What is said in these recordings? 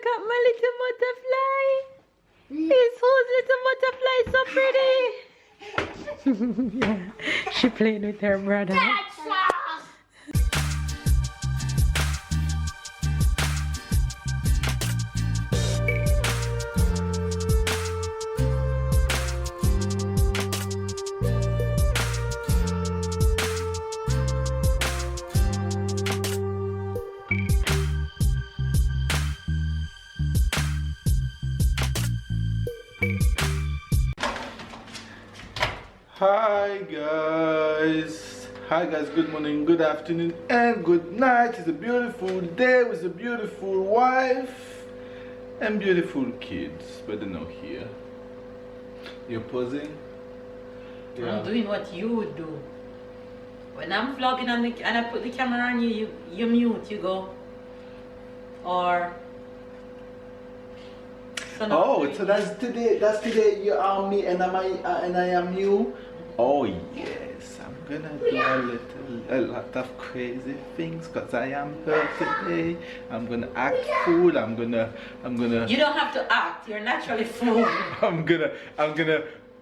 Look at my little butterfly. Is whose little butterfly so pretty? Yeah, she played with her brother. Hi guys, good morning, good afternoon and good night. It's a beautiful day with a beautiful wife and beautiful kids, but they're not here. You're posing? Yeah. I'm doing what you would do. When I'm vlogging and I put the camera on you, you mute, you go. Or so that's today you are me and I am you. Oh yes, I'm gonna do a lot of crazy things because I am her today. I'm gonna act fool. I'm gonna. You don't have to act. You're naturally fool. I'm gonna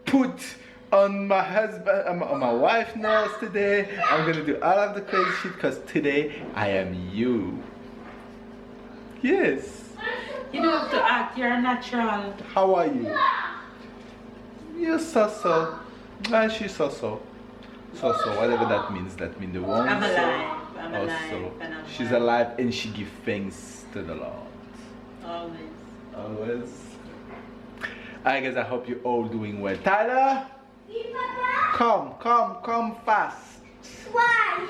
put on my husband, on my wife nails today. I'm gonna do all of the crazy shit because today I am you. Yes. You don't have to act. You're natural. How are you? You're so. And she's so, whatever that means the one. I'm alive. I'm alive. And I'm she's alive and she gives thanks to the Lord. Always. Alright guys, I hope you're all doing well. Tyler? Come fast. Why?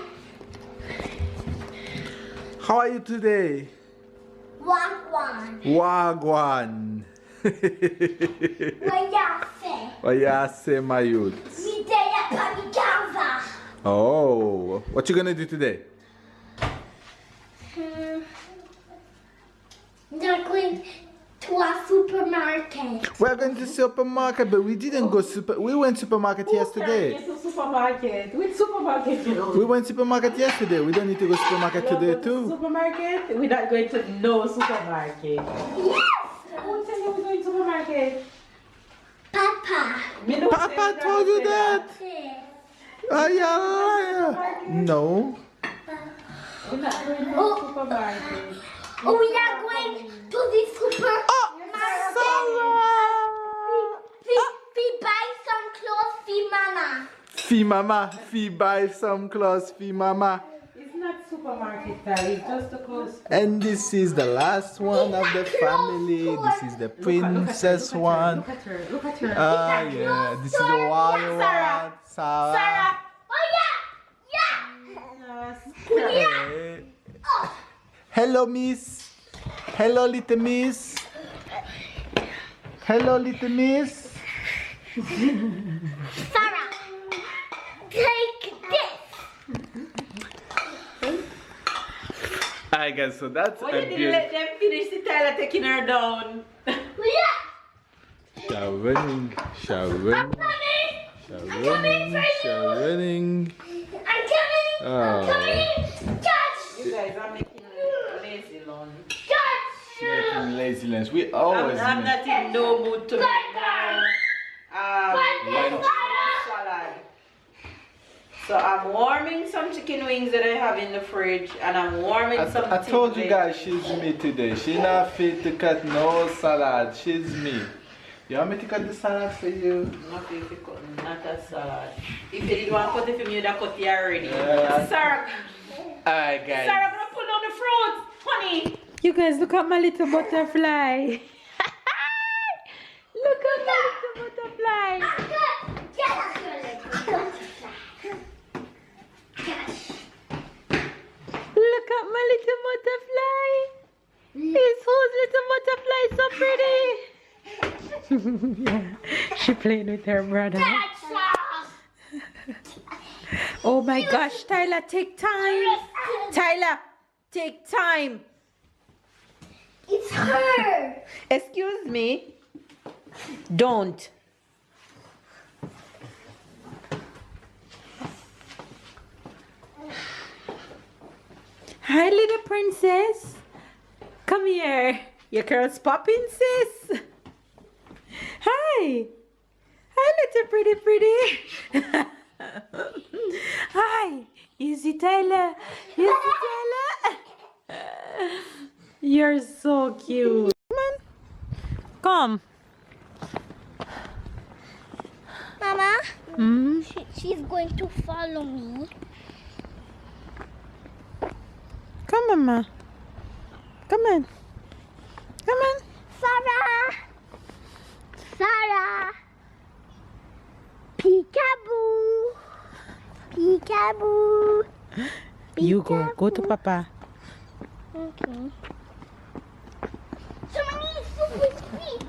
How are you today? Wagwan. Wagwan. Wayase my youth. Oh, what you gonna do today? They're going to a supermarket. We're going to supermarket, but we didn't go we went supermarket yesterday. Supermarket. Which supermarket you know? We went supermarket yesterday. We don't need to go supermarket today too. Supermarket? We're not going to no supermarket. Yes! Who tell you we're going to supermarket? Papa. Papa told you that? Yeah. No. We're not going to the supermarket. Oh, we are going to the supermarket. We buy some clothes for mama. Fee mama. Fee buy some clothes fee mama. It's not supermarket time, it's just a clothes. And this is the last one of the family. This is the princess one. Look at her. Look at her. Yeah. This is the wild one. Sarah. Oh yeah. Hey. Hello, miss. Hello, little miss. Hello, little miss. Sarah, take this. Alright guys, so that's Why you didn't let them finish the Tyler taking her down? Showering. I'm coming. Touch. You guys are making lazy lunch. Touch. Making lazy lunch. We always I'm not in no mood to make lunch. salad. So I'm warming some chicken wings that I have in the fridge, and I'm warming some. I told you guys she's me today. She's not fit to cut no salad. She's me. You want me to cut the salad for you? Not if you cut, not a salad. If you didn't want to cut it for me, you'd have cut it already. Yeah. Sarah. Alright guys. Sarah, I'm gonna pull down the fruit, honey. You guys look at my little butterfly. Look at my little butterfly. Look at my little butterfly. Is whose little butterfly so pretty? Yeah, she played with her brother. Oh my gosh, Tyler, take time. Tyler, take time. It's her. Excuse me. Don't. Hi, little princess. Come here. Your curls popping, sis. Hi. Hi, little pretty. Hi. Easy, Tyler. Easy, Tyler. You're so cute. Come. Mama, Hmm? she's going to follow me. Come, Mama. Come on. Come on. Sarah! Sarah! Peekaboo! Peekaboo! You go. Go to Papa. Okay. Somebody is super sweet!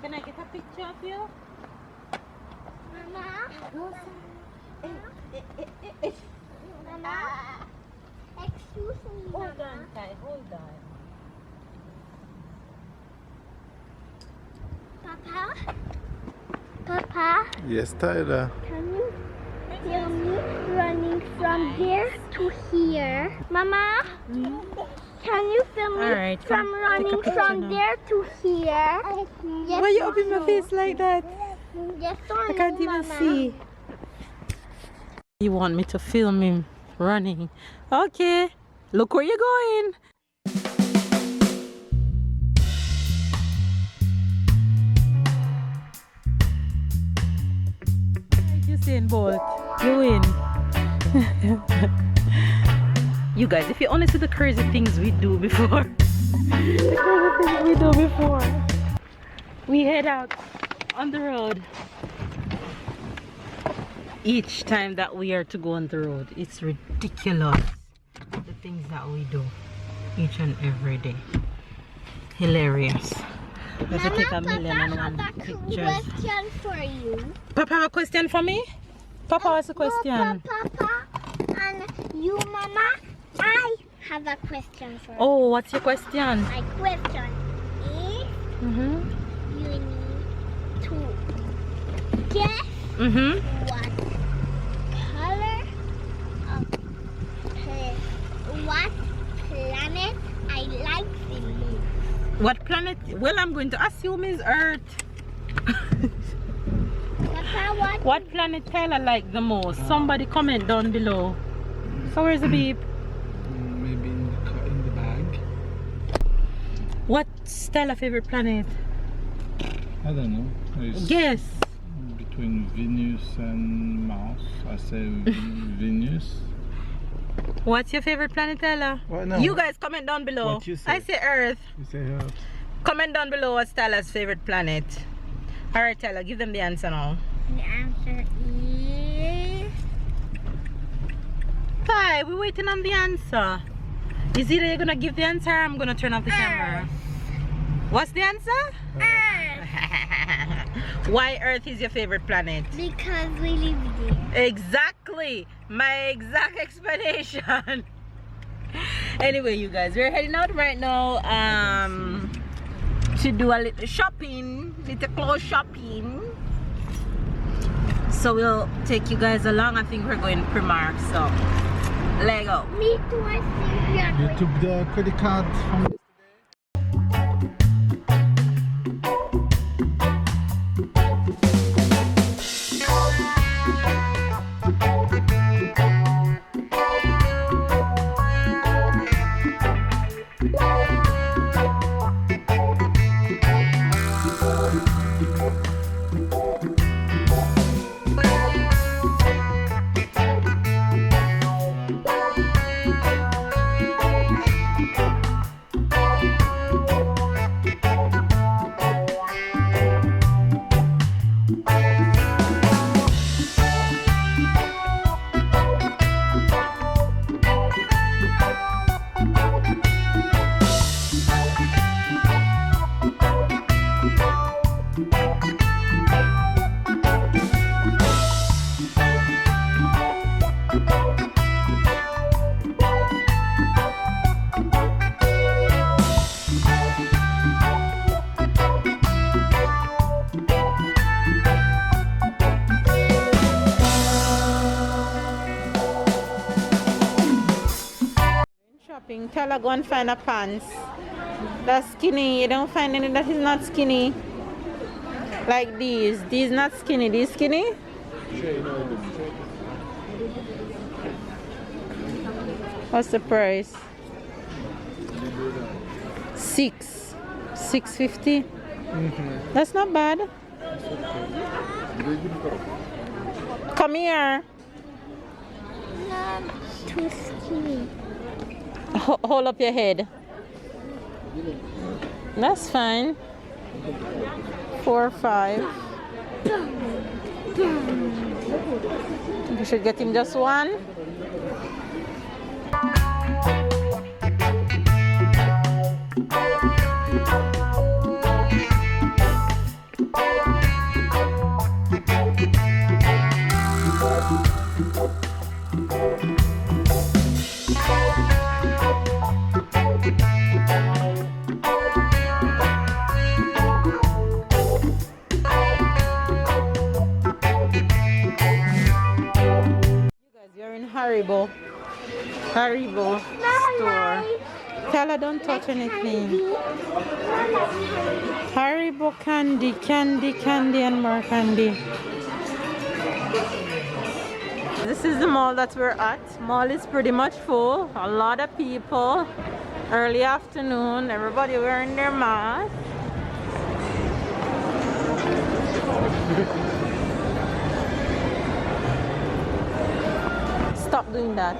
Can I get a picture of you? Mama? Mama? Excuse me, Hold Mama. on, Ty. Hold on. Papa? Papa? Yes, Tyler. Can you film me running from here to here? Mama? Can you film me Alright, from come, take a running picture from now. there to here? Yes Why you or open my no? face like that? Yes or I can't no, even Mama? see. You want me to film him running? Okay. Look where you're going. Usain Bolt, you win. You guys, if you only see the crazy things we do before. The crazy things we do before. We head out on the road. Each time that we are to go on the road, it's ridiculous. The things that we do each and every day. Hilarious. We have to take a million and Papa, one have a pictures. question for you. Papa have a question for me? Papa has a question. No, Papa, and you, Mama, I have a question for you. Oh, what's your question? My question is, you need to guess what color of what planet I like the most. What planet? Well, I'm going to assume is Earth. Papa, What planet Tyler like the most? Somebody comment down below. So where's the beep? Maybe in the bag. What's Tyler's favorite planet? I don't know. It's Guess. between Venus and Mars. I say Venus. What's your favorite planet, Tyler? What now? You guys comment down below. What you say? I say Earth. You say Earth. Comment down below what's Tyler's favorite planet. Alright, Tyler, give them the answer now. The answer is Ty, we're waiting on the answer. Is either you're gonna give the answer or I'm gonna turn off the camera. What's the answer? Earth. Why Earth is your favorite planet? Because we live there. Exactly. My exact explanation. Anyway, you guys, we're heading out right now to do a little shopping, little clothes shopping. So we'll take you guys along. I think we're going Primark, so Lego. Me too, I think we are You going. took the credit card from Shopping, tell her go and find a pants. That's skinny. You don't find any that is not skinny. Like these. These not skinny. These skinny? What's the price? $6.50. That's not bad. Come here. Too skinny. Hold up your head. That's fine. 4 or 5. You should get him just one. Haribo store. Tell her don't touch anything. Haribo candy, and more candy. This is the mall that we're at. Mall is pretty much full. A lot of people. Early afternoon. Everybody wearing their mask. Stop doing that.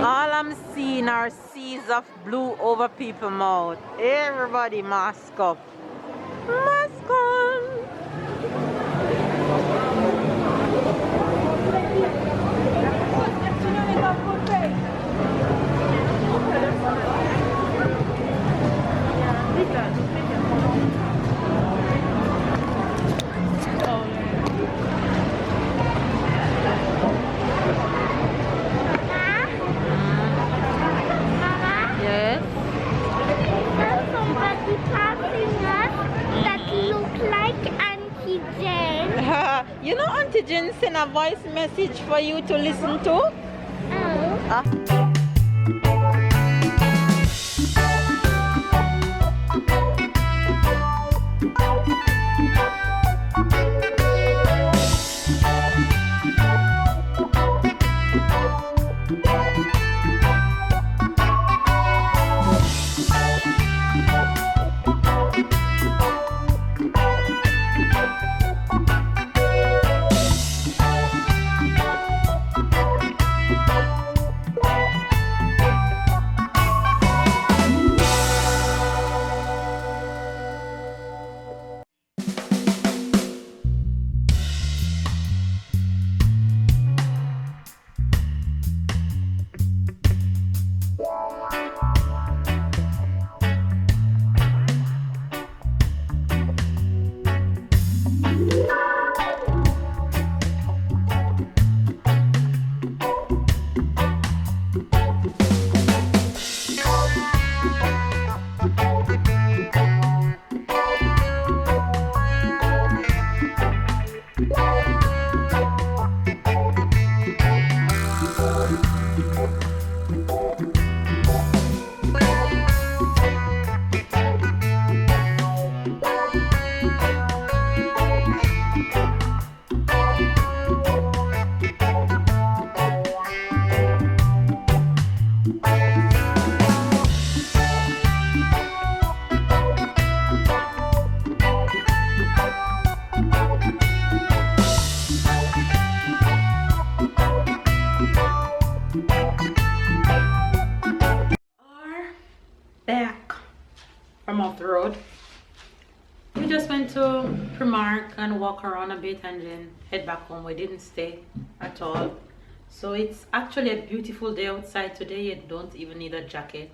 All I'm seeing are seas of blue over people's mouth. Everybody mask up. Mask on. You know Auntie Jen sent a voice message for you to listen to? Oh. Off the road. We just went to Primark and walk around a bit and then head back home. We didn't stay at all. So it's actually a beautiful day outside today. You don't even need a jacket,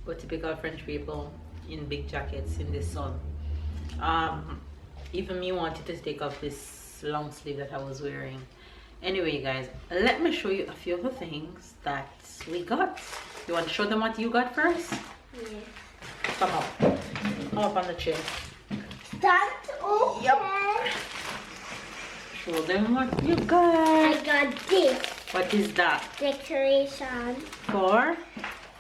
but typical French people in big jackets in the sun. Even me wanted to take off this long sleeve that I was wearing. Anyway, guys, let me show you a few of the things that we got. You want to show them what you got first? Yes. Come up. Come up on the chair. That's okay. Yep. Show them what you got. I got this What is that? decoration For?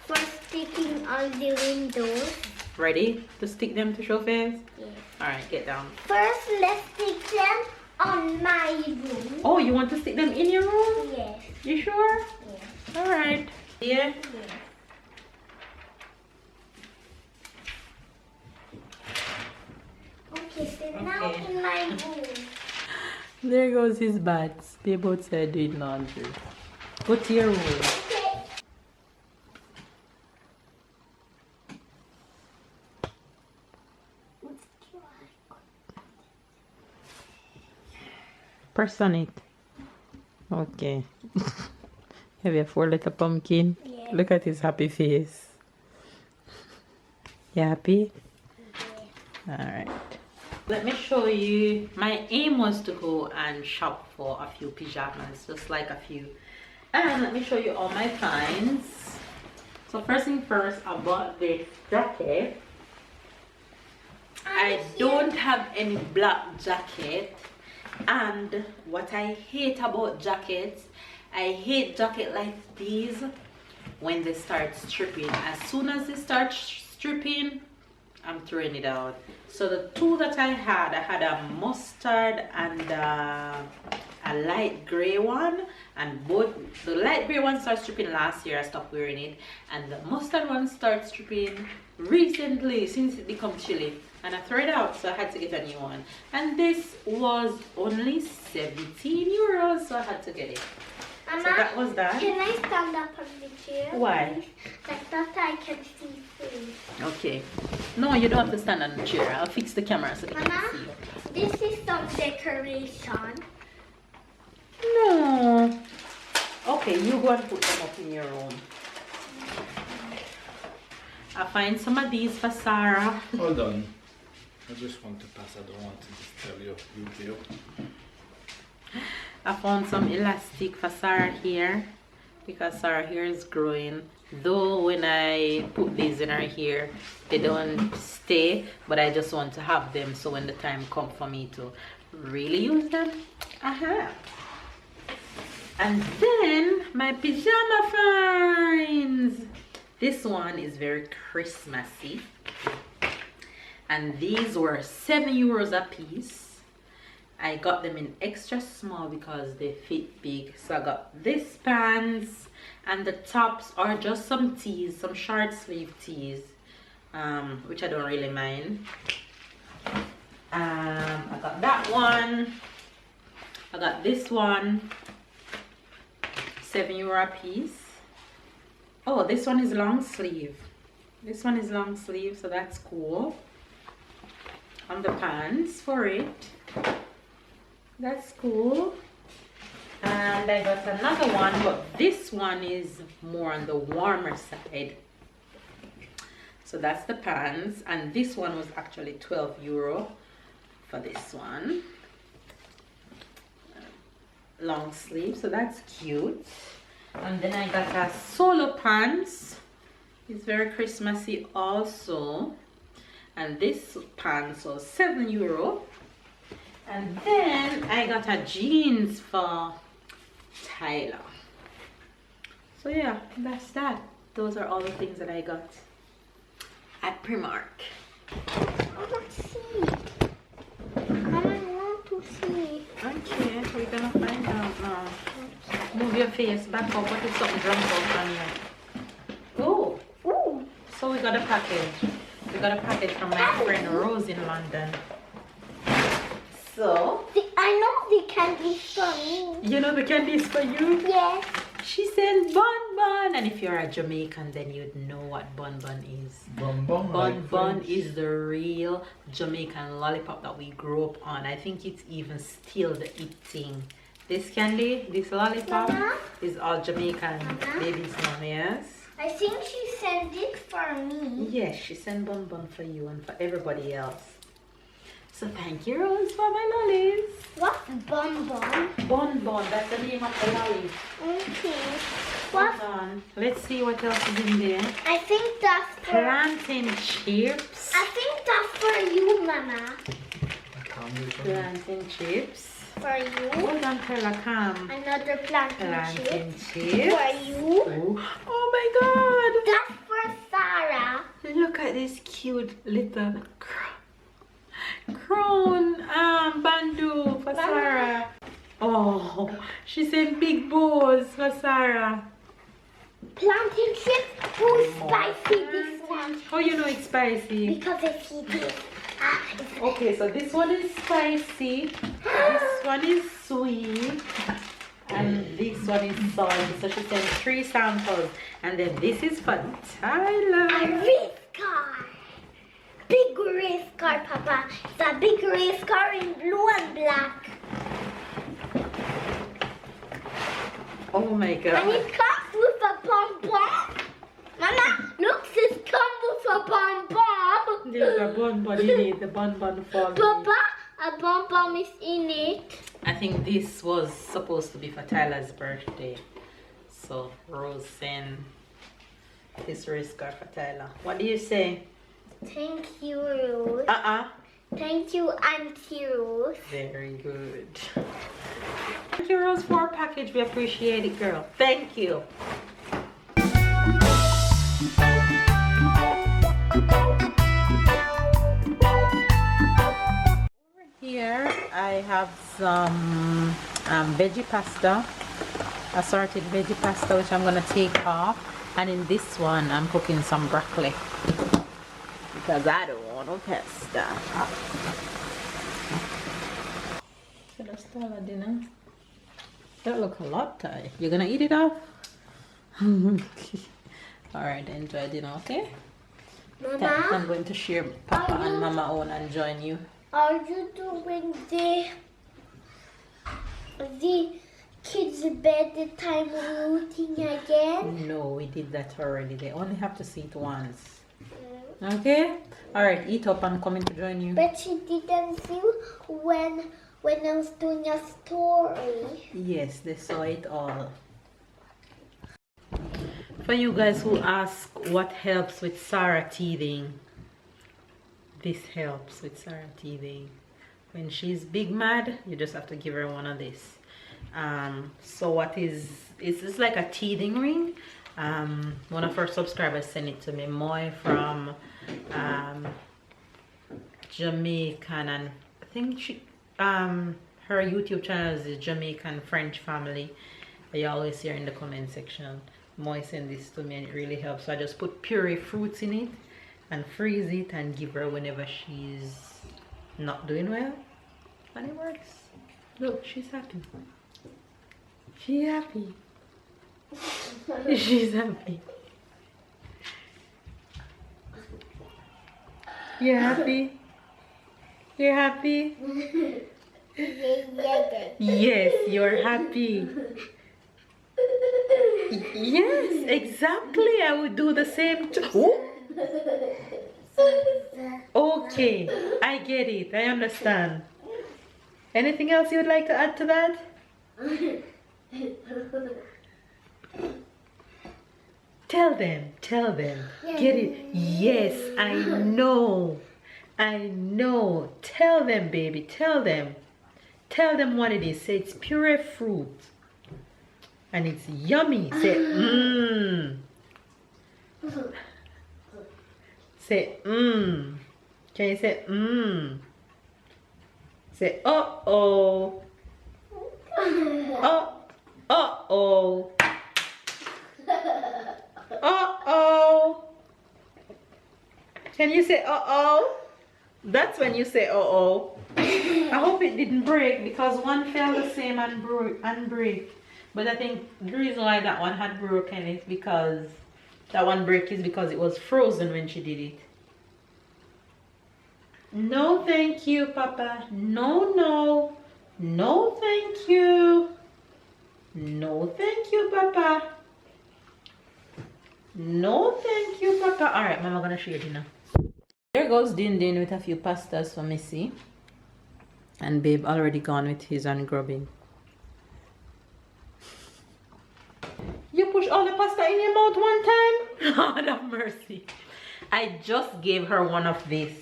for sticking on the windows. Ready to stick them to show face? Yes. Alright, get down. First, let's stick them on my room. Oh, you want to stick them in your room? Yes. You sure? Yes. Alright. Yeah? Yes. Okay, so now Okay. in my room. There goes his bats. They both said doing laundry. Go to your room. Okay. Let's try. Press on it. Okay. Have you 4 little pumpkin? Yeah. Look at his happy face. You happy? Yeah. Alright. Let me show you. My aim was to go and shop for a few pajamas, just like a few. And let me show you all my finds. So first thing first, I bought this jacket. I don't have any black jacket. And what I hate about jackets, I hate jacket like these when they start stripping. As soon as they start stripping, I'm throwing it out. So the two that I had a mustard and a light gray one, and both the light gray one started stripping last year. I stopped wearing it, and the mustard one started stripping recently since it became chilly, and I threw it out, so I had to get a new one. And this was only 17 euros, so I had to get it. Mama, So that was that. Can I stand up on the chair? Why? Like that I can see things. Okay. No, you don't have to stand on the chair. I'll fix the camera so they can Mama, see you. this is some decoration. No. Okay, you go and put them up in your room. I find some of these for Sarah. Hold on. I just want to pass. I don't want to disturb your video. I found some elastic for Sarah here because Sarah hair is growing. Though when I put these in her hair, they don't stay, but I just want to have them so when the time comes for me to really use them, I have. And then my pajama finds. This one is very Christmassy, and these were 7 euros a piece. I got them in extra small because they fit big. So I got this pants, and the tops are just some tees, some short sleeve tees, which I don't really mind. I got that one. I got this one, 7 euro a piece. Oh, this one is long sleeve. This one is long sleeve, so that's cool. On the pants for it. That's cool. And I got another one, but this one is more on the warmer side. So that's the pants, and this one was actually 12 euro for this one. Long sleeve, so that's cute. And then I got a solo pants. It's very Christmassy also. And this pants was 7 euro. And then I got a jeans for Tyler. So yeah, that's that. Those are all the things that I got at Primark. I want to see. I want to see. Okay, we're gonna find out now. Move your face back up. What is something drunk out on you? Oh, Ooh. so we got a package. We got a package from my friend Rose in London. So, I know the candy is for me. you know the candy is for you? Yes. She sent Bon Bon, and if you're a Jamaican, then you'd know what Bon Bon is. Bon Bon. Bon Bon is the real Jamaican lollipop that we grew up on. I think it's even still the eating. This candy, this lollipop, Mama? is all Jamaican Mama? babies now, yes? I think she sent it for me. Yes, she sent Bon Bon for you and for everybody else. So thank you, Rose, for my lollies. What's bonbon? Bonbon, that's the name of the lolly. Okay. Hold What? on. Let's see what else is in there. I think that's for. Plantain chips. I think that's for you, Mama. Plantain chips. For you. Hold on, Kayla, come. Another plantain Plantain chip. chips. For you. Oh my god. That's for Sarah. Look at this cute little crown bandu for Sarah. Oh, she said big bows for Sarah. Plantain chips. Who's spicy this one? Oh, you know it's spicy. Because if he did. Okay, so this one is spicy, this one is sweet, and this one is salty. So she sent 3 samples, and then this is for Tyler. A race car. Big race car, Papa. It's a big race car in blue and black. Oh my And god. it comes with a pom-pom. Mama, look, this comes with a pom-pom. There's a bonbon in it, the bonbon for me. Papa, a pom-pom is in it. I think this was supposed to be for Tyler's birthday. So Rose sent this race car for Tyler. What do you say? Thank you, Rose. Thank you, Auntie Rose. Very good. Thank you, Rose, for our package. We appreciate it, girl. Thank you. Here I have some veggie pasta, assorted veggie pasta, which I'm gonna take off, and in this one I'm cooking some broccoli because I don't want no pasta. So that's all our dinner. That look a lot, Ty. You're gonna eat it off? Alright, enjoy dinner, okay? Mama, I'm going to share Papa and Mama own and join you. are you doing the kids' bedtime routine again? No, we did that already. They only have to see it once. Okay? Alright, eat up and come in to join you. But she didn't see when I was doing a story. Yes, they saw it all. For you guys who ask what helps with Sarah teething, this helps with Sarah teething. When she's big mad, you just have to give her one of this. So what is, it's like a teething ring. One of our subscribers sent it to me, Moy from Jamaican, and I think she her YouTube channel is Jamaican French Family. You always hear in the comment section. Moy sent this to me and it really helps. So I just put puree fruits in it and freeze it and give her whenever she's not doing well, and it works. Look, she's happy. She's happy. She's happy. You're happy? You're happy? Yes, you're happy. Yes, exactly. I would do the same too. Okay, I get it. I understand. Anything else you would like to add to that? Tell them. Get it? Yes, I know. Tell them, baby. Tell them what it is. Say it's pure fruit. And it's yummy. Say, mmm. Say, mmm. Can you say, mmm? Say, uh-oh. Uh-oh. Uh-oh. Can you say uh-oh? That's when you say uh-oh. I hope it didn't break because one fell the same and break. But I think the reason why that one had broken is because that one break is because it was frozen when she did it. No, thank you, Papa. No, thank you. No, thank you, Papa. No, thank you, Papa. All right, Mama, gonna share dinner. There goes Din Din with a few pastas for Missy. And babe already gone with his and grubbing. You push all the pasta in your mouth one time? Lord have mercy. I just gave her one of this.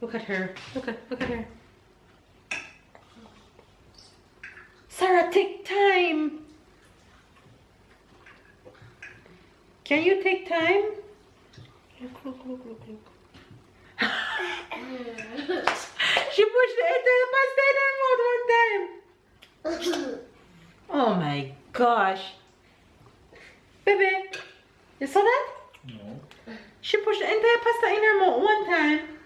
Look at her. Look at her. Sarah, take time. Can you take time? Look. She pushed the entire pasta in her mouth one time. Oh my gosh. Baby, you saw that? No. She pushed the entire pasta in her mouth one time.